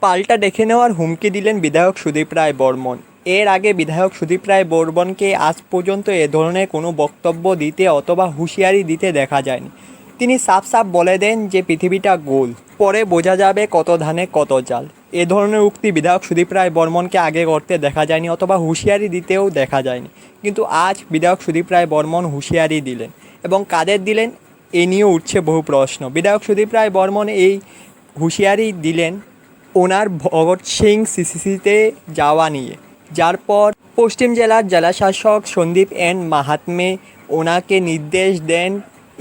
পাল্টা দেখে নেওয়ার হুমকি দিলেন বিধায়ক সুদীপ রায় বর্মন। এর আগে বিধায়ক সুদীপ রায় বর্মনকে আজ পর্যন্ত এ ধরনের কোনো বক্তব্য দিতে অথবা হুঁশিয়ারি দিতে দেখা যায়নি। তিনি সাফ সাফ বলে দেন যে পৃথিবীটা গোল, পরে বোঝা যাবে কত ধানে কত চাল। এ ধরনের উক্তি বিধায়ক সুদীপ রায় বর্মনকে আগে করতে দেখা যায়নি অথবা হুঁশিয়ারি দিতেও দেখা যায়নি। কিন্তু আজ বিধায়ক সুদীপ রায় বর্মন হুঁশিয়ারি দিলেন, এবং কাদের দিলেন এ নিয়েও উঠছে বহু প্রশ্ন। বিধায়ক সুদীপ রায় বর্মন এই হুঁশিয়ারি দিলেন ওনার ভগৎ সিং সিসিতে যাওয়া নিয়ে, যার পর পশ্চিম জেলার জেলাশাসক সন্দীপ এন মাহাত্মে ওনাকে নির্দেশ দেন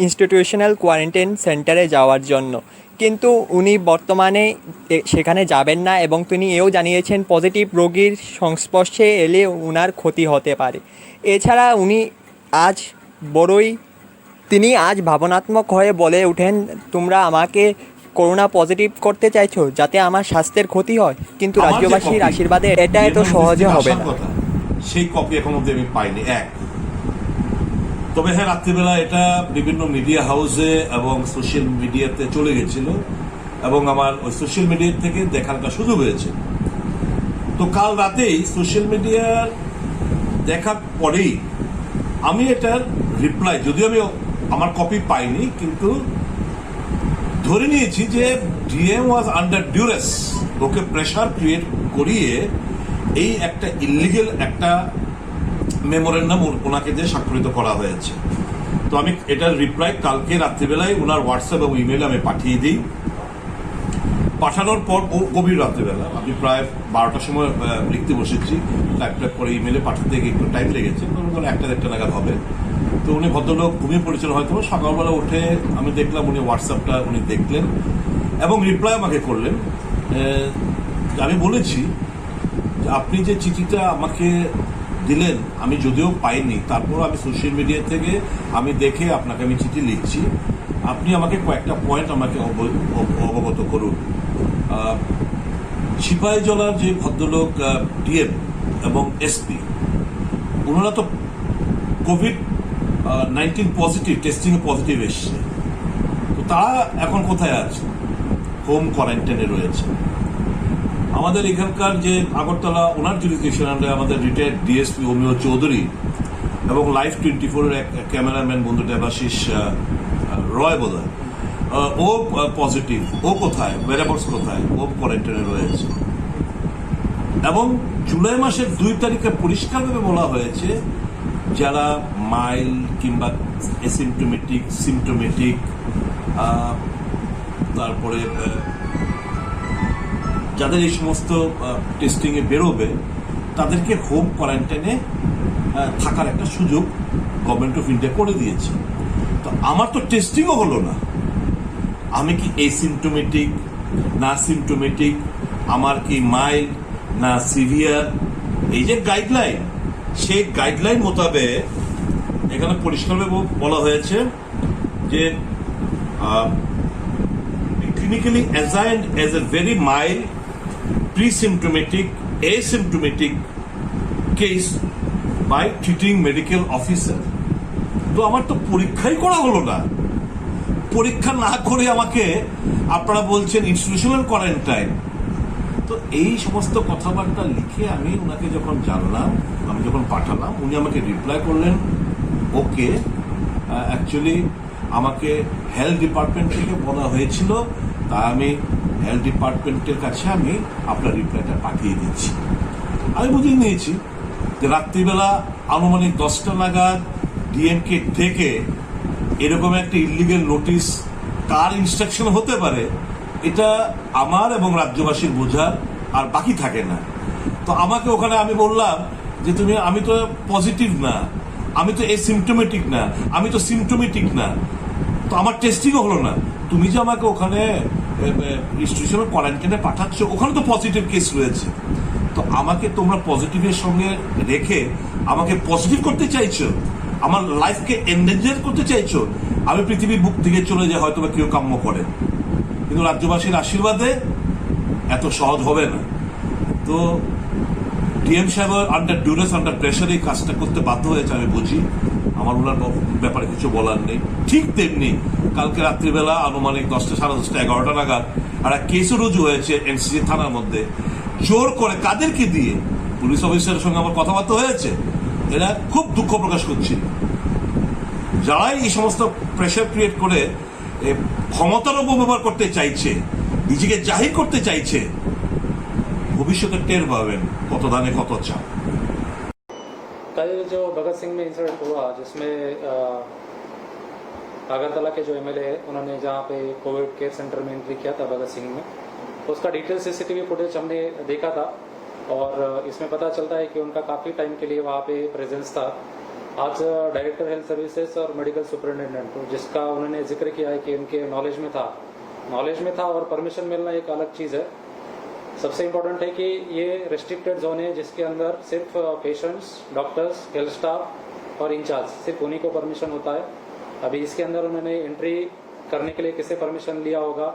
ইনস্টিটিউশনাল কোয়ারেন্টাইন সেন্টারে যাওয়ার জন্য। কিন্তু উনি বর্তমানে সেখানে যাবেন না, এবং তিনি এও জানিয়েছেন পজিটিভ রোগীর সংস্পর্শে এলে ওনার ক্ষতি হতে পারে। এছাড়া তিনি আজ ভাবনাত্মক হয়ে বলে ওঠেন, তোমরা আমাকে করোনা পজিটিভ করতে চাইছো যাতে আমার স্বাস্থ্যের ক্ষতি হয়, কিন্তু রাজ্যবাসীর আশীর্বাদে এটা এত সহজে হবে না। সেই কপি এখন অব্দি আমি পাইনি। তবে হ্যাঁ, রাত্রিবেলা এটা বিভিন্ন মিডিয়া হাউসে এবং সোশ্যাল মিডিয়াতে চলে গেছিল, এবং আমার ওই সোশ্যাল মিডিয়া থেকে দেখার একটা সুযোগ হয়েছে। তো কাল রাতেই সোশ্যাল মিডিয়ার দেখার পরেই আমি এটার রিপ্লাই, যদিও আমি আমার কপি পাইনি, কিন্তু ধরে নিয়েছি যে DM was under duress, okay pressure create করিয়ে এই একটা ইলিগেল একটা মেমোরেন্ডাম ওনাকে দিয়ে স্বাক্ষরিত করা হয়েছে। তো আমি এটার রিপ্লাই কালকে রাত্রিবেলায় ওনার হোয়াটসঅ্যাপ এবং ইমেলে আমি পাঠিয়ে দিই। পাঠানোর পর গভীর রাত্রিবেলা আমি প্রায় 12টার সময় লিখতে বসেছি, টাইপ করে ইমেলে পাঠাতে গিয়ে একটু টাইম লেগেছে, 1-1:30 নাগাদ হবে। তো উনি ভদ্রলোক ঘুমিয়ে পড়েছিল হয়তো। সকালবেলা উঠে আমি দেখলাম উনি হোয়াটসঅ্যাপটা উনি দেখলেন এবং রিপ্লাই আমাকে করলেন। আমি বলেছি যে আপনি যে চিঠিটা আমাকে দিলেন আমি যদিও পাইনি, তারপর আমি সোশ্যাল মিডিয়া থেকে আমি দেখে আপনাকে আমি চিঠি লিখছি, আপনি আমাকে কয়েকটা পয়েন্ট আমাকে অবগত করুন। সিপাহীজলার যে ভদ্রলোক ডিএম এবং এসপি, ওনারা তো COVID-19 পজিটিভ, টেস্টিংয়ে পজিটিভ এসছে, তো তারা এখন কোথায় আছে? হোম কোয়ারেন্টাইনে রয়েছে। আমাদের এখানকার যে আগরতলা ওনার জুরিসডিকশন আন্ডারে আমাদের রিটায়ার্ড ডিএসপি অমিয় চৌধুরী এবং লাইভ 24-এর এক ক্যামেরাম্যান বন্ধু দেবাশিস রয় বোধহয়, ও পজিটিভ। ও কোথায়? ওয়েরাবলস কোথায়? ও কোয়ারেন্টাইনে রয়েছে। এবং জুলাই মাসের 2 তারিখে পরিষ্কারভাবে বলা হয়েছে যারা মাইল্ড কিংবা অ্যাসিমটোমেটিক, সিমটোমেটিক, তারপরে যাদের এই সমস্ত টেস্টিংয়ে বেরোবে তাদেরকে হোম কোয়ারেন্টাইনে থাকার একটা সুযোগ গভর্নমেন্ট অফ ইন্ডিয়া করে দিয়েছে। তো আমার তো টেস্টিংও হলো না, আমি কি এসিমটোমেটিক না সিমটোমেটিক, আমার কি মাইল্ড না সিভিয়ার, এই যে গাইডলাইন, সেই গাইডলাইন মোতাবেক এখানে পরিষ্কারভাবে বলা হয়েছে যে clinically assigned as a very mild pre-symptomatic asymptomatic case by treating medical officer। তো আমার তো পরীক্ষাই করা হলো না, পরীক্ষা না করে আমাকে আপনারা বলছেন ইনস্টিটিউশনাল কোয়ারেন্টাইন। তো এই সমস্ত কথাবার্তা লিখে আমি ওনাকে যখন জানলাম, আমি যখন পাঠালাম, উনি আমাকে রিপ্লাই করলেন ওকে, অ্যাকচুয়ালি আমাকে হেলথ ডিপার্টমেন্ট থেকে বলা হয়েছিল, তা আমি হেলথ ডিপার্টমেন্টের কাছে আমি আপনার রিপ্লাইটা পাঠিয়ে দিচ্ছি। আমি বুঝিয়ে নিয়েছি যে রাত্রিবেলা আনুমানিক 10টা নাগাদ ডিএমকে ডেকে এরকম একটা ইলিগেল নোটিশ কার ইনস্ট্রাকশন হতে পারে এটা আমার এবং রাজ্যবাসীর বোঝার আর বাকি থাকে না। তো আমাকে ওখানে আমি বললাম যে আমি তো পজিটিভ না, আমি তো এসিমটোমেটিক না, আমি তো সিমটোমেটিক না, তো আমার টেস্টিংও হলো না, তুমি যে আমাকে ওখানে ইনস্টিটিউশনাল কোয়ারেন্টাইনে পাঠাচ্ছ, ওখানে তো পজিটিভ কেস রয়েছে, তো আমাকে তোমরা পজিটিভের সঙ্গে রেখে আমাকে পজিটিভ করতে চাইছো, আমার লাইফকে এন্ডেঞ্জার করতে চাইছো, আমি পৃথিবীর বুক থেকে চলে যাই হয়তো বা কেউ কাম্য করে, কিন্তু রাজ্যবাসীর আশীর্বাদে এত সহজ হবে না। তো ডিএম সাহেব আন্ডার ডিউরেস, আন্ডার প্রেশার এই কাজটা করতে বাধ্য হয়েছে, আমি বুঝি, আমার ওনার ব্যাপারে কিছু বলার নেই। ঠিক তেমনি কালকে রাত্রিবেলা আনুমানিক 10টা, 10:30, 11টা নাগাদ আর একটা কেসও রুজু হয়েছে এনসিসি থানার মধ্যে। জোর করে কাদেরকে দিয়ে? পুলিশ অফিসারের সঙ্গে আমার কথাবার্তা হয়েছে, এরা খুব দুঃখ প্রকাশ করছিল। যারাই এই সমস্ত প্রেশার ক্রিয়েট করে ক্ষমতার অপব্যবহার করতে চাইছে, নিজেকে জাহির করতে চাইছে, ভবিষ্যতে টের পাবেন কত দানে কত চাপ। कल जो भगत सिंह में इंसिडेंट हुआ जिसमें अगरतला के जो एमएलए है उन्होंने जहाँ पे कोविड केयर सेंटर में एंट्री किया था भगत सिंह में, उसका डिटेल सीसीटीवी फुटेज हमने देखा था और इसमें पता चलता है कि उनका काफ़ी टाइम के लिए वहाँ पे प्रेजेंस था। आज डायरेक्टर हेल्थ सर्विसेज और मेडिकल सुपरिटेंडेंट जिसका उन्होंने जिक्र किया है कि उनके नॉलेज में था और परमिशन मिलना एक अलग चीज़ है। सबसे इम्पोर्टेंट है कि ये रेस्ट्रिक्टेड जोन है जिसके अंदर सिर्फ पेशेंट्स, डॉक्टर्स, हेल्थ स्टाफ और इंचार्ज सिर्फ उन्हीं को परमिशन होता है। अभी इसके अंदर उन्होंने एंट्री करने के लिए किससे परमिशन लिया होगा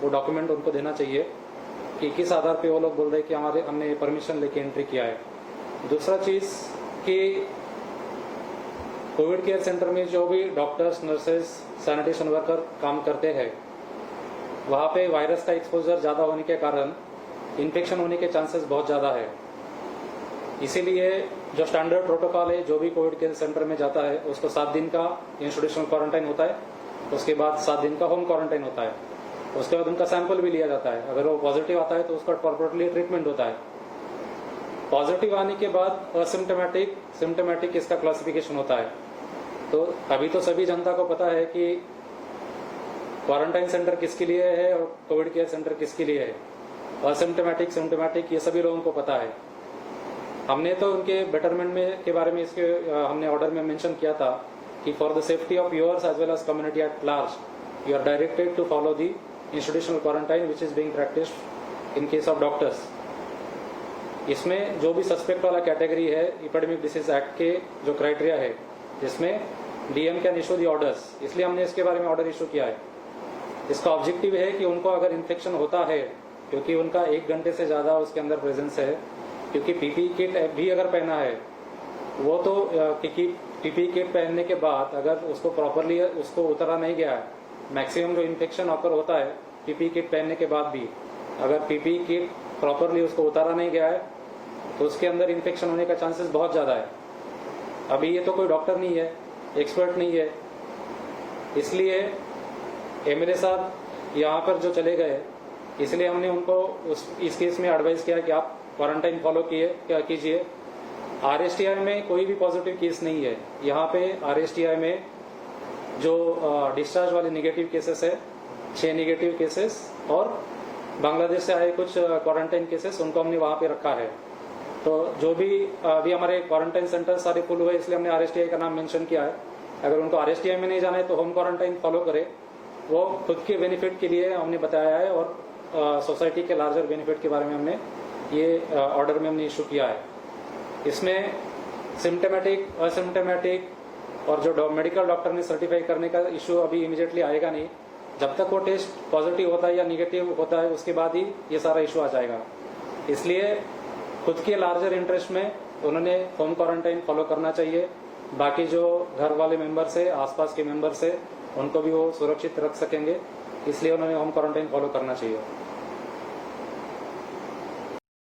वो डॉक्यूमेंट उनको देना चाहिए कि किस आधार पे वो लोग बोल रहे हैं कि हमने परमिशन लेके एंट्री किया है। दूसरा चीज़ कि कोविड केयर सेंटर में जो भी डॉक्टर्स, नर्सेज, सैनिटेशन वर्कर काम करते हैं वहाँ पे वायरस का एक्सपोजर ज़्यादा होने के कारण इन्फेक्शन होने के चांसेस बहुत ज़्यादा है। इसीलिए जो स्टैंडर्ड प्रोटोकॉल है, जो भी कोविड केयर सेंटर में जाता है उसको 7 दिन का इंस्टीट्यूशनल क्वारंटाइन होता है, उसके बाद 7 दिन का होम क्वारंटाइन होता है, उसके बाद उनका सैंपल भी लिया जाता है। अगर वो पॉजिटिव आता है तो उसका प्रॉपर्ली ट्रीटमेंट होता है। पॉजिटिव आने के बाद असिम्टोमेटिक, सिम्टोमेटिक इसका क्लासिफिकेशन होता है। तो अभी तो सभी जनता को पता है कि क्वारंटाइन सेंटर किसके लिए है और कोविड केयर सेंटर किसके लिए है। असिम्टोमेटिक, सिम्टोमेटिक ये सभी लोगों को पता है। हमने तो उनके बेटरमेंट में के बारे में इसके हमने ऑर्डर में मेंशन किया था कि for the safety of yours as well as community at large you are directed to follow the institutional quarantine which is being practised in case of doctors. इसमें जो भी सस्पेक्ट वाला कैटेगरी है epidemic disease act के जो criteria है जिसमें DM can issue the orders, इसलिए हमने इसके बारे में ऑर्डर इशू किया है। इसका ऑब्जेक्टिव है कि उनको अगर इन्फेक्शन होता है क्योंकि उनका 1 घंटे से ज़्यादा उसके अंदर प्रेजेंस है, क्योंकि पीपीई किट भी अगर पहना है वो तो पीपीई किट पहनने के बाद अगर उसको प्रॉपरली उसको उतारा नहीं गया है, मैक्सिमम जो इन्फेक्शन ऑकर होता है पीपीई किट पहनने के बाद भी अगर पीपीई किट प्रॉपरली उसको उतारा नहीं गया है तो उसके अंदर इन्फेक्शन होने का चांसेस बहुत ज़्यादा है। अभी ये तो कोई डॉक्टर नहीं है, एक्सपर्ट नहीं है, इसलिए एमएलए साहब यहाँ पर जो चले गए इसलिए हमने उनको इस केस में एडवाइस किया कि आप क्वारंटाइन फॉलो कीजिए। आरएसटीआई में कोई भी पॉजिटिव केस नहीं है। यहाँ पे आरएसटीआई में जो डिस्चार्ज वाले नेगेटिव केसेस है 6 नेगेटिव केसेस और बांग्लादेश से आए कुछ क्वारंटाइन केसेस उनको हमने वहाँ पे रखा है। तो जो भी अभी हमारे क्वारंटाइन सेंटर सारे फुल हुए इसलिए हमने आरएसटीआई का नाम मेंशन किया है। अगर उनको आरएसटीआई में नहीं जाना है तो होम क्वारंटाइन फॉलो करे, वो खुद के बेनिफिट के लिए हमने बताया है और सोसाइटी के लार्जर बेनिफिट के बारे में हमने ये ऑर्डर में हमने इशू किया है। इसमें सिम्टोमेटिक, असिम्टोमेटिक और जो मेडिकल डॉक्टर ने सर्टिफाई करने का इशू अभी इमीडिएटली आएगा नहीं। जब तक वो टेस्ट पॉजिटिव होता है या निगेटिव होता है उसके बाद ही ये सारा इशू आ जाएगा। इसलिए खुद के लार्जर इंटरेस्ट में उन्होंने होम क्वारंटाइन फॉलो करना चाहिए। बाकी जो घर वाले मेंबर्स है, आसपास के मेंबर्स है, उनको भी वो सुरक्षित रख सकेंगे, इसलिए उन्होंने होम क्वारंटाइन फॉलो करना चाहिए।